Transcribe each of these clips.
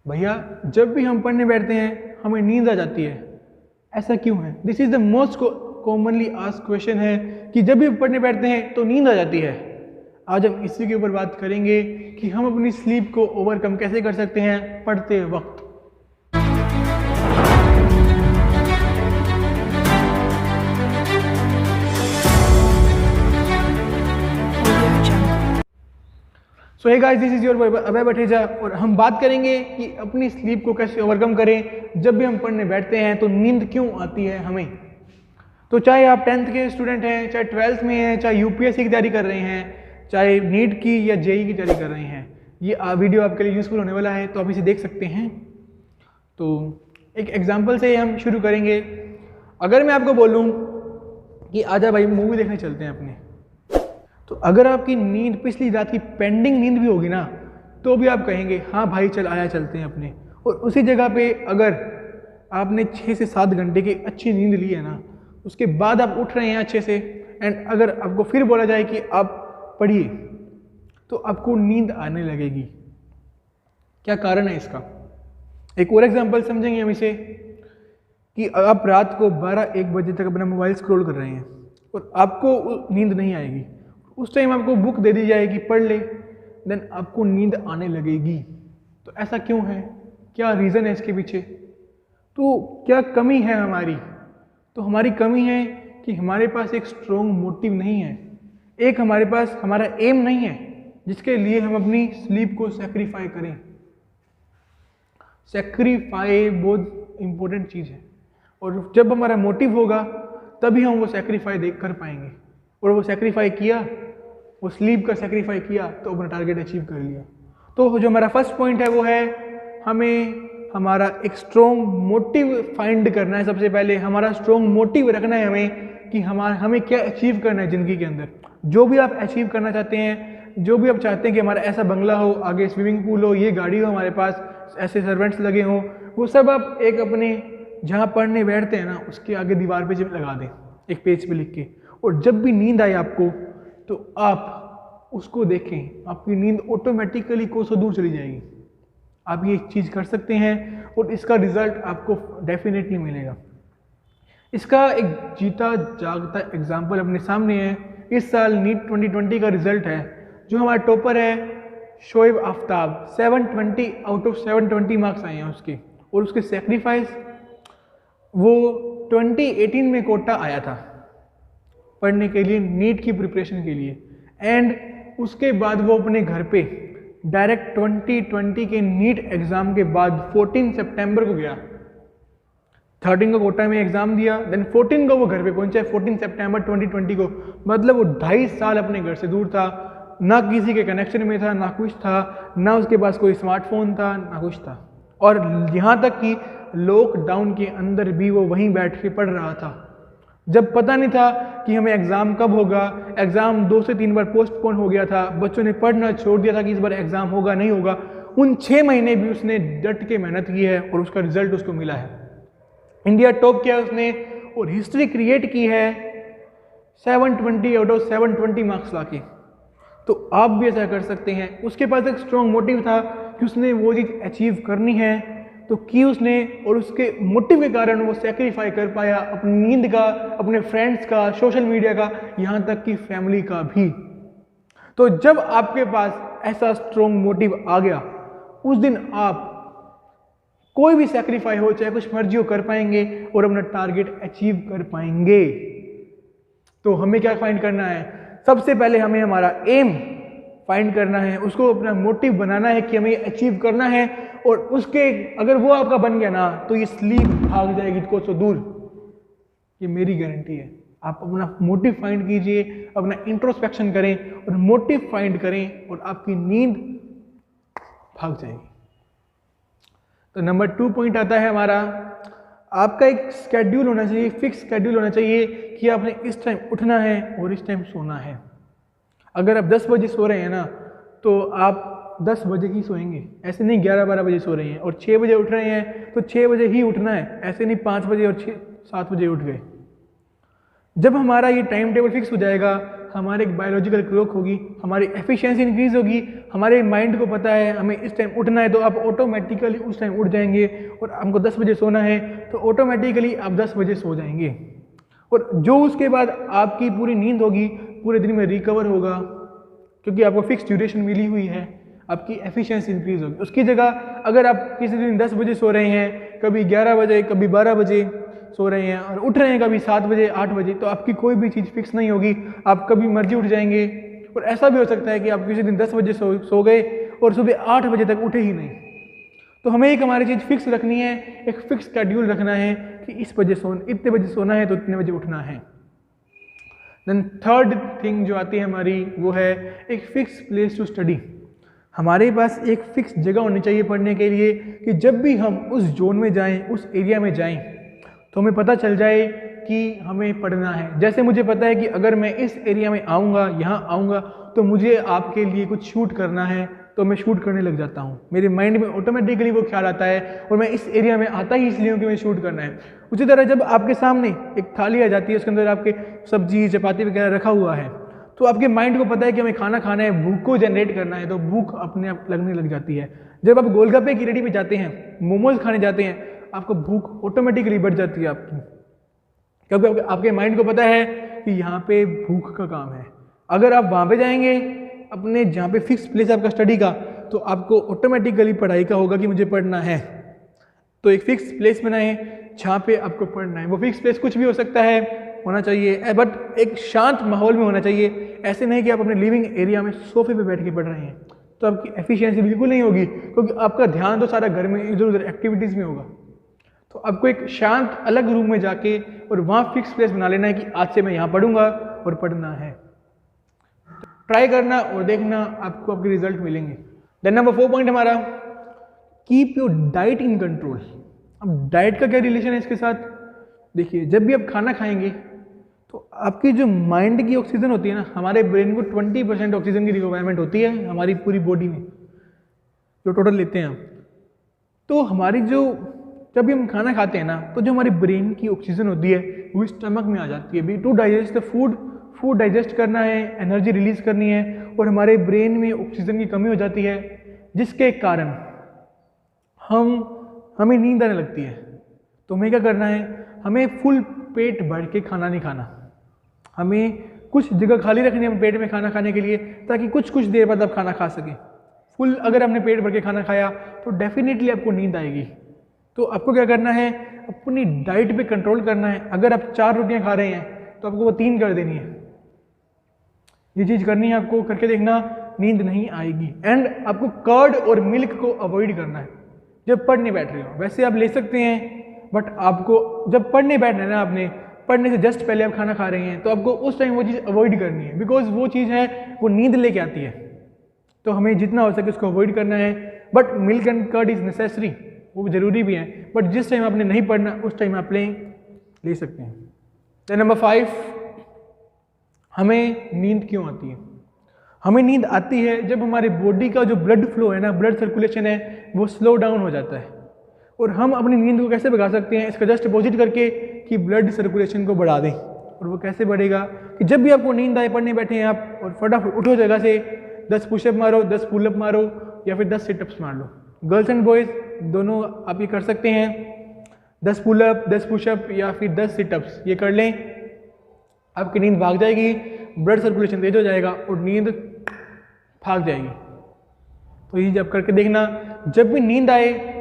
भैया जब भी हम पढ़ने बैठते हैं हमें नींद आ जाती है, ऐसा क्यों है? This is the most commonly asked question है कि जब भी पढ़ने बैठते हैं तो नींद आ जाती है। आज हम इसी के ऊपर बात करेंगे कि हम अपनी स्लीप को ओवरकम कैसे कर सकते हैं पढ़ते वक्त। So hey guys, this is your Abhay Batheja और हम बात करेंगे कि अपनी स्लीप को कैसे ओवरकम करें। जब भी हम पढ़ने बैठते हैं तो नींद क्यों आती है हमें। तो चाहे आप 10th के स्टूडेंट हैं, चाहे 12th में हैं, चाहे यूपीएससी की तैयारी कर रहे हैं, चाहे नीट की या जेई की तैयारी कर रहे हैं, ये वीडियो आपके लिए यूजफुल होने वाला है, तो आप इसे देख सकते हैं। तो एक एग्जाम्पल से हम शुरू करेंगे। अगर मैं आपको बोलूँ कि आजा भाई मूवी देखने चलते हैं अपने, तो अगर आपकी नींद पिछली रात की पेंडिंग नींद भी होगी ना, तो भी आप कहेंगे हाँ भाई चल आया चलते हैं अपने। और उसी जगह पे अगर आपने 6 से 7 घंटे की अच्छी नींद ली है ना, उसके बाद आप उठ रहे हैं अच्छे से, एंड अगर आपको फिर बोला जाए कि आप पढ़िए, तो आपको नींद आने लगेगी। क्या कारण है इसका? एक और एग्जांपल समझेंगे हम इसे कि आप रात को 12-1 बजे तक अपना मोबाइल स्क्रॉल कर रहे हैं और आपको नींद नहीं आएगी। उस टाइम आपको बुक दे दी जाएगी, पढ़ ले, देन आपको नींद आने लगेगी। तो ऐसा क्यों है? क्या रीज़न है इसके पीछे? तो क्या कमी है हमारी? तो हमारी कमी है कि हमारे पास एक स्ट्रॉन्ग मोटिव नहीं है, एक हमारे पास हमारा एम नहीं है जिसके लिए हम अपनी स्लीप को सेक्रीफाई करें। सेक्रीफाई बहुत इंपॉर्टेंट चीज़ है, और जब हमारा मोटिव होगा तभी हम वो सेक्रीफाई कर पाएंगे। और वो सेक्रीफाई किया, वो स्लीप का सेक्रीफाई किया, तो अपना टारगेट अचीव कर लिया। तो जो हमारा फर्स्ट पॉइंट है वो है हमें हमारा एक स्ट्रॉन्ग मोटिव फाइंड करना है। सबसे पहले हमारा स्ट्रॉन्ग मोटिव रखना है हमें कि हमें क्या अचीव करना है ज़िंदगी के अंदर। जो भी आप अचीव करना चाहते हैं, जो भी आप चाहते हैं कि हमारा ऐसा बंगला हो, आगे स्विमिंग पूल हो, ये गाड़ी हो हमारे पास, ऐसे सर्वेंट्स लगे हों, वो सब आप एक अपने जहाँ पढ़ने बैठते हैं ना उसके आगे दीवार पे जब लगा दें, एक पेज पे लिख के। और जब भी नींद आए आपको तो आप उसको देखें, आपकी नींद ऑटोमेटिकली कोसों दूर चली जाएगी। आप ये चीज़ कर सकते हैं और इसका रिजल्ट आपको डेफिनेटली मिलेगा। इसका एक जीता जागता एग्जाम्पल अपने सामने है। इस साल नीट 2020 का रिजल्ट है। जो हमारा टॉपर है Shoaib Aftab, 720 out of 720 marks आए हैं उसके, और उसके सेक्रीफाइस, वो 2018 में कोटा आया था पढ़ने के लिए, नीट की प्रिपरेशन के लिए, एंड उसके बाद वो अपने घर पे डायरेक्ट 2020 के नीट एग्ज़ाम के बाद 14 सितंबर को गया। 13 को कोटा में एग्ज़ाम दिया, देन 14 को वो घर पे पहुंचा, 14 सितंबर 2020 को। मतलब वो 2.5 साल अपने घर से दूर था, ना किसी के कनेक्शन में था, ना कुछ था, ना उसके पास कोई स्मार्टफोन था, ना कुछ था। और यहाँ तक कि लॉकडाउन के अंदर भी वो वहीं बैठ के पढ़ रहा था, जब पता नहीं था कि हमें एग्ज़ाम कब होगा। एग्ज़ाम 2 से 3 बार पोस्टपोन हो गया था, बच्चों ने पढ़ना छोड़ दिया था कि इस बार एग्ज़ाम होगा नहीं होगा। उन 6 महीने भी उसने डट के मेहनत की है और उसका रिजल्ट उसको मिला है। इंडिया टॉप किया उसने और हिस्ट्री क्रिएट की है 720 आउट ऑफ 720 मार्क्स लाके। तो आप भी ऐसा कर सकते हैं। उसके पास एक स्ट्रॉन्ग मोटिव था कि उसने वो चीज़ अचीव करनी है, तो की उसने, और उसके मोटिव के कारण वो सेक्रीफाई कर पाया अपनी नींद का, अपने फ्रेंड्स का, सोशल मीडिया का, यहाँ तक कि फैमिली का भी। तो जब आपके पास ऐसा स्ट्रॉन्ग मोटिव आ गया, उस दिन आप कोई भी सेक्रीफाई हो, चाहे कुछ मर्जी हो, कर पाएंगे और अपना टारगेट अचीव कर पाएंगे। तो हमें क्या फाइंड करना है? सबसे पहले हमें हमारा एम फाइंड करना है, उसको अपना मोटिव बनाना है कि हमें अचीव करना है, और उसके अगर वो आपका बन गया ना, तो ये स्लीप भाग जाएगी कोसों दूर, ये मेरी गारंटी है। आप अपना मोटिव फाइंड कीजिए, अपना इंट्रोस्पेक्शन करें और मोटिव फाइंड करें, और आपकी नींद भाग जाएगी। तो नंबर 2 पॉइंट आता है हमारा, आपका एक स्केड्यूल होना चाहिए, फिक्स स्केड्यूल होना चाहिए कि आपने इस टाइम उठना है और इस टाइम सोना है। अगर आप 10 बजे सो रहे हैं ना, तो आप 10 बजे ही सोएंगे, ऐसे नहीं 11-12 बजे सो रहे हैं। और 6 बजे उठ रहे हैं तो 6 बजे ही उठना है, ऐसे नहीं 5 बजे और 7 बजे उठ गए। जब हमारा ये टाइम टेबल फिक्स हो जाएगा, हमारे एक बायोलॉजिकल क्लॉक होगी, हमारी एफिशिएंसी इंक्रीज होगी, हमारे माइंड को पता है हमें इस टाइम उठना है तो आप ऑटोमेटिकली उस टाइम उठ जाएंगे। और हमको 10 बजे सोना है तो ऑटोमेटिकली आप 10 बजे सो जाएंगे। और जो उसके बाद आपकी पूरी नींद होगी पूरे दिन में रिकवर होगा, क्योंकि आपको फिक्स ड्यूरेशन मिली हुई है, आपकी एफिशिएंसी इंक्रीज होगी। उसकी जगह अगर आप किसी दिन 10 बजे सो रहे हैं, कभी 11 बजे, कभी 12 बजे सो रहे हैं और उठ रहे हैं कभी 7 बजे 8 बजे, तो आपकी कोई भी चीज़ फिक्स नहीं होगी, आप कभी मर्जी उठ जाएंगे। और ऐसा भी हो सकता है कि आप किसी दिन 10 बजे सो गए और सुबह 8 बजे तक उठे ही नहीं। तो हमें एक हमारी चीज़ फिक्स रखनी है, एक फिक्स शेड्यूल रखना है कि इस बजे इतने बजे सोना है तो इतने बजे उठना है। देन थर्ड थिंग जो आती है हमारी वो है एक फिक्स प्लेस टू स्टडी। हमारे पास एक फिक्स जगह होनी चाहिए पढ़ने के लिए कि जब भी हम उस जोन में जाएं, उस एरिया में जाएं, तो हमें पता चल जाए कि हमें पढ़ना है। जैसे मुझे पता है कि अगर मैं इस एरिया में आऊँगा, यहाँ आऊँगा, तो मुझे आपके लिए कुछ शूट करना है, तो मैं शूट करने लग जाता हूँ। मेरे माइंड में ऑटोमेटिकली वो ख्याल आता है और मैं इस एरिया में आता ही इसलिए हूँ कि मैं शूट करना है। उसी तरह जब आपके सामने एक थाली आ जाती है, उसके अंदर आपके सब्जी चपाती वगैरह रखा हुआ है, तो आपके माइंड को पता है कि हमें खाना खाना है, भूख को जनरेट करना है, तो भूख अपने आप लगने लग जाती है। जब आप गोलगप्पे की रेडी पे जाते हैं, मोमोज खाने जाते हैं, आपको भूख ऑटोमेटिकली बढ़ जाती है आपकी, क्योंकि आपके माइंड को पता है कि यहाँ पे भूख का काम है। अगर आप वहाँ पे जाएंगे अपने जहाँ पे फिक्स प्लेस आपका स्टडी का, तो आपको ऑटोमेटिकली पढ़ाई का होगा कि मुझे पढ़ना है। तो एक फिक्स प्लेस बनाएं जहाँ पे आपको पढ़ना है। वो फिक्स प्लेस कुछ भी हो सकता है, होना चाहिए, बट एक शांत माहौल में होना चाहिए। ऐसे नहीं कि आप अपने लिविंग एरिया में सोफे पे बैठ के पढ़ रहे हैं, तो आपकी एफिशिएंसी बिल्कुल नहीं होगी, क्योंकि आपका ध्यान तो सारा घर में इधर उधर एक्टिविटीज़ में होगा। तो आपको एक शांत अलग रूम में जाके और वहाँ फिक्स प्लेस बना लेना है कि आज से मैं यहाँ पढ़ूंगा और पढ़ना है। ट्राई करना और देखना, आपको आपके रिजल्ट मिलेंगे। देन नंबर 4 पॉइंट हमारा, keep your diet in control. अब डाइट का क्या रिलेशन है इसके साथ? देखिए, जब भी आप खाना खाएंगे तो आपकी जो माइंड की ऑक्सीजन होती है ना, हमारे ब्रेन को 20% ऑक्सीजन की रिक्वायरमेंट होती है हमारी पूरी बॉडी में, जो टोटल लेते हैं हम। तो हमारी जब भी हम खाना खाते हैं ना, तो जो हमारी ब्रेन की ऑक्सीजन होती है वो स्टमक में आ जाती है। To digest the food digest करना है, एनर्जी रिलीज करनी है, और हमारे ब्रेन में ऑक्सीजन की कमी हो जाती है, जिसके कारण हमें नींद आने लगती है। तो हमें क्या करना है, हमें फुल पेट भर के खाना नहीं खाना, हमें कुछ जगह खाली रखनी है पेट में खाना खाने के लिए, ताकि कुछ देर बाद आप खाना खा सकें। फुल अगर आपने पेट भर के खाना खाया तो डेफिनेटली आपको नींद आएगी। तो आपको क्या करना है, अपनी डाइट पे कंट्रोल करना है। अगर आप 4 रोटियां खा रहे हैं तो आपको वो 3 कर देनी है। ये चीज़ करनी है आपको, करके देखना, नींद नहीं आएगी। एंड आपको कर्ड और मिल्क को अवॉइड करना है जब पढ़ने बैठ रहे हो। वैसे आप ले सकते हैं, बट आपको जब पढ़ने बैठना है ना, आपने पढ़ने से जस्ट पहले आप खाना खा रहे हैं, तो आपको उस टाइम वो चीज़ अवॉइड करनी है, बिकॉज वो चीज़ है वो नींद लेके आती है। तो हमें जितना हो सके उसको अवॉइड करना है। But milk and curd is necessary, वो जरूरी भी है, बट जिस टाइम आपने नहीं पढ़ना उस टाइम आप ले सकते हैं। देन नंबर 5, हमें नींद क्यों आती है? हमें नींद आती है जब हमारे बॉडी का जो ब्लड फ्लो है ना, ब्लड सर्कुलेशन है, वो स्लो डाउन हो जाता है। और हम अपनी नींद को कैसे भगा सकते हैं? इसका जस्ट अपोजिट करके कि ब्लड सर्कुलेशन को बढ़ा दें। और वो कैसे बढ़ेगा कि जब भी आपको नींद आए, पढ़ने बैठे हैं आप, और फटाफट उठो जगह से, 10 पुशअप मारो, 10 पुलअप मारो, या फिर 10 सिटअप्स मार लो। गर्ल्स एंड बॉयज़ दोनों आप ये कर सकते हैं, 10 पुलअप, 10 पुशअप या फिर 10 सिटअप्स ये कर लें, आपकी नींद भाग जाएगी, ब्लड सर्कुलेशन तेज हो जाएगा और नींद भाग जाएगी। तो ये जब करके देखना, जब भी नींद आए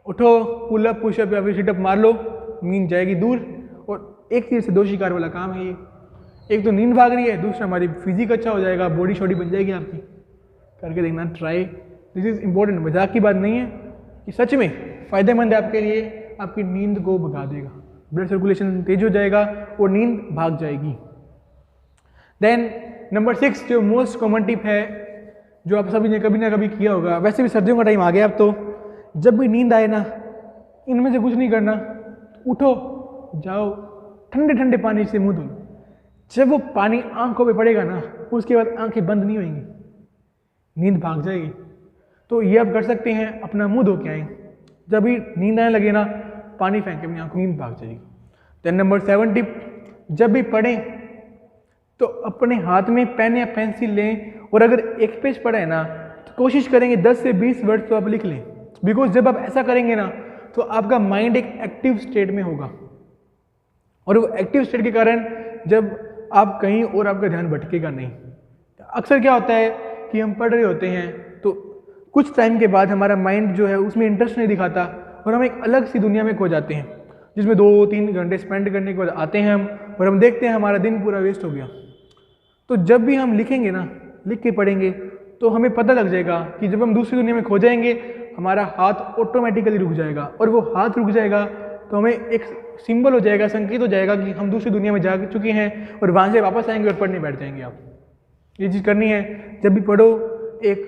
उठो, पुलअप पुशअप या फिर सिटअप मार लो, नींद जाएगी दूर। और एक तीर से 2 शिकार वाला काम है ये। एक तो नींद भाग रही है, दूसरा हमारी फिजिक अच्छा हो जाएगा, बॉडी शॉडी बन जाएगी आपकी। करके देखना, ट्राई, दिस इज इम्पोर्टेंट, मजाक की बात नहीं है, कि सच में फ़ायदेमंद है आपके लिए, आपकी नींद को भगा देगा, ब्लड सर्कुलेशन तेज हो जाएगा और नींद भाग जाएगी। देन नंबर 6 जो मोस्ट कॉमन टिप है, जो आप सभी ने कभी ना कभी किया होगा, वैसे भी सर्दियों का टाइम आ गया अब तो, जब भी नींद आए ना, इनमें से कुछ नहीं करना, उठो, जाओ, ठंडे ठंडे पानी से मुंह धो लो। जब वो पानी आंखों पे पड़ेगा ना, उसके बाद आंखें बंद नहीं होंगी, नींद भाग जाएगी। तो ये आप कर सकते हैं, अपना मुंह धो के आए, जब भी नींद आने लगे ना, पानी फेंक के अपनी आंखों, नींद भाग जाएगी। देन नंबर 7 टिप, जब भी पढ़ें तो अपने हाथ में पेन या पेंसिल लें, और अगर एक पेज पढ़ा है ना तो कोशिश करेंगे 10 से 20 वर्ड तो आप लिख लें। बिकॉज जब आप ऐसा करेंगे ना तो आपका माइंड एक एक्टिव स्टेट में होगा, और वो एक्टिव स्टेट के कारण जब आप कहीं और आपका ध्यान भटकेगा नहीं। अक्सर क्या होता है कि हम पढ़ रहे होते हैं तो कुछ टाइम के बाद हमारा माइंड जो है उसमें इंटरेस्ट नहीं दिखाता और हम एक अलग सी दुनिया में खो जाते हैं, जिसमें 2-3 घंटे स्पेंड करने के बाद आते हैं हम और हम देखते हैं हमारा दिन पूरा वेस्ट हो गया। तो जब भी हम लिखेंगे ना, लिख के पढ़ेंगे, तो हमें पता लग जाएगा कि जब हम दूसरी दुनिया में खो जाएंगे हमारा हाथ ऑटोमेटिकली रुक जाएगा, और वो हाथ रुक जाएगा तो हमें एक सिंबल हो जाएगा, संकेत हो जाएगा कि हम दूसरी दुनिया में जा चुके हैं, और वहाँ से वापस आएंगे और पढ़ने बैठ जाएंगे। आप ये चीज़ करनी है। जब भी पढ़ो एक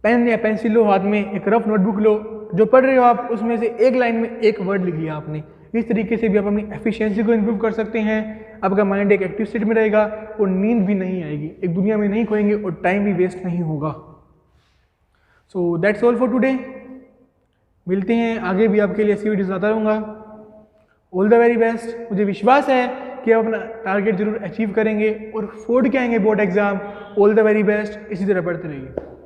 पेन या पेंसिल लो हाथ में, एक रफ नोटबुक लो, जो पढ़ रहे हो आप उसमें से एक लाइन में एक वर्ड लिख लिया आपने। इस तरीके से भी आप अपनी एफिशिएंसी को इम्प्रूव कर सकते हैं। आपका माइंड एक एक्टिव स्टेट में रहेगा और नींद भी नहीं आएगी, एक दुनिया में नहीं खोएंगे और टाइम भी वेस्ट नहीं होगा। So that's all for today. मिलते हैं, आगे भी आपके लिए ऐसी वीडियोस लाता रहूँगा। All the very best. मुझे विश्वास है कि आप अपना टारगेट जरूर अचीव करेंगे और फोड़ के आएंगे board exam. All the very best. इसी तरह पढ़ते रहिए।